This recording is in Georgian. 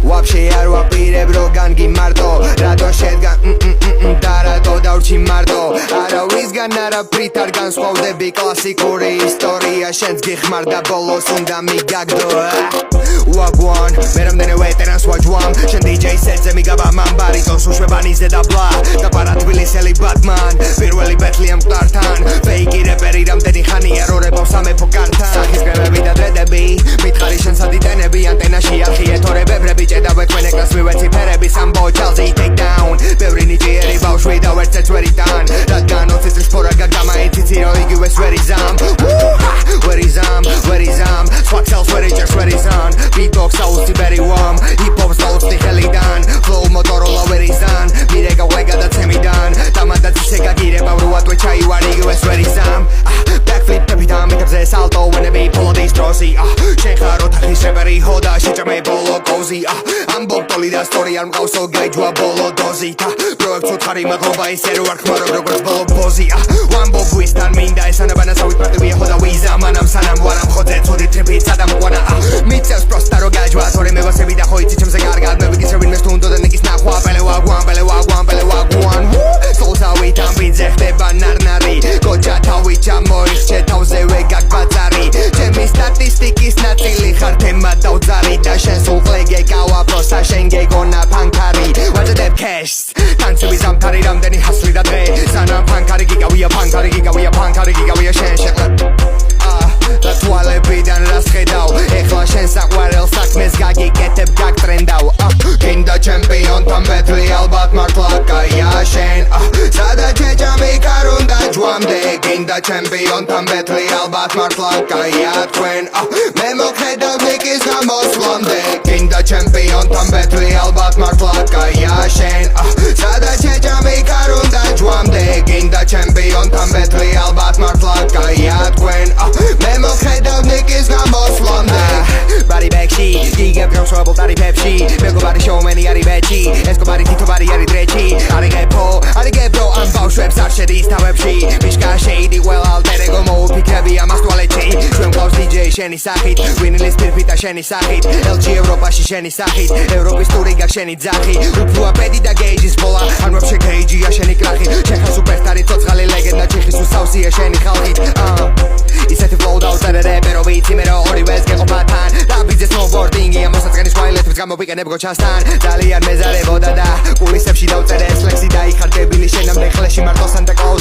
Вообще არ ვაპირებ რო განგი მარტო რატო შედგან და რატო დავრჩი მარტო არავისგან არაფრით არ განსხვავდები კლასიკური ისტორია შენს გიხმარ და ბოლოს უნდა მიგაგდო Wagwan, მე რამდენი ვეტერანს ვაჯვამ შენ DJ სეტზე მიგაბა მან ბარიტონს უშვებანიზე და ბლა და პარათბილისელი ბატმან პირველი ბეთლია მკვდართან ფეიკი რეპერი რამდენი ხანია რო რეპავ სამეფო კართან სახის გრებები და დრედები მითხარი შენ სადიდენები ანტენაში არხიე თორე ბებრები ჭედავე თქვენ ეკრანს მივეცი ფერები სამბო ჩალზი take down ბევრი ნიჭიერი ბავშვი და ვერცეც ვერ იტან რადგან 20 წლის ფორა გაგამა იციცი რომ იგივეს ვერ იზამ ვერ იზამ swag sells ვერ იჭერს ვერ იზან beatbox აუცი ბერი ვამ hip-hop's დაუცდი ხელიდან flow motorola ვერ იზან მირეკა ვეგა და ცემიდან დამადაც ისე გაგირება რო ატვე ჩაივარ იგივეს ვერ იზამ backflip ტეპიდან მიკებზე salto whenever pull this trossy შენ ხარ ოთახის რეპერი ჰოდა შეჭამე ბოლო კოზი ამბობ ტოლი და სტორი არ მყავსო გაიჯვა ბოლო დოზით პროექტს უთხარი მაღობა ისე რო არ ხმარო როგორც ბოლო ბოზი ვამბობ ვისთან მინდა ესანაბანასავით პარტივია ჰოდა ვიზა მანამ სანამ ვარამ ხოძე ცუდი ტრიპით სადამ ყვანა მიწევს პროსტა რო გაჯვა თორე მე ვასები და ხო იცი ჩემზე კარგად მე ვიგიც რომ ინმეს თუ უნდა და ნიკის ნახვა პელე ვაგوان სოუსავით ამბინძე ხდება ნარნარი გოჯა თავი ჩამოიხჩე თავზე ვეგაგბაწარი ჩემი სტატისტიკის ნაწილი ხარ თემა დავძარი და შენ სულ ყლეგე გავა პროსა შენ გეგონა ფანქარი ვაჭდებ cash თანცები ზამთარი რამდენი ჰასლი და დღე სანამ ფანქარი გიგავია შენ შეყლებ და თვალებიდან რას ხედავ ეხლა შენ საყვარელ საქმეს გაგიკეთებ გაგტრენდავ გინდა ჩემპიონთან ბეთლი ალბათ მართლა კაია შენ სადა ჩეჭამი კარუნდა ჯვამდე გინდა ჩემპიონთან ბეთლი ალბათ მართლა კაია თქვენ მე მოხედავ ნიკის გამოსვლამდე გინდა ჩემპიონთან ბეთლი ალბათ მართლა კაია შენ სადა ჩეჭამი კარუნდა ჯვამდე გინდა ჩემპიონთან ბეთლი ალბათ მართლა კაია თქვენ მე მოხედავ ნიკის გამოსვლამდე ბარი ბექში გიგებ გროშობულ ტარიფებში მეგობარი შოუმენი არის ბეჭი ესკობარი თითობარი არის დრეჭი არიგებრო ამ ბავშვებს არ შედის თავებში მიშკა შეიდი ველა ალტერეგო მოუფიქრები ამას ტუალეტში ჩვენ გავს DJ შენი სახით ვინილის ფირფიტა შენი სახით LG ევროპაში შენი სახით ევროპის ტური გაქვს შენი ძახი უფლოა პედი და გეიჯის ბოლა ან ვაფშე გეიჯია შენი კრახი შენ ხარ სუპერსტარი ცოცხალი ლეგენდა ჩიხის უსავსია შენი ხალხით ისეთი flow დავწერე რეპერო ვიცი მე რომ ორივეს გეყოფათან და ბიზნეს snowboarding-ი ამოსაწყენის ვაილეთებს გამოვიყენებ გოჩასთან ძალიან მეზარებოდა და კულისებში დავწერე ეს ლექსი და იქარ დებილი შენამდე ხლეში მარტო სანტა კლაუს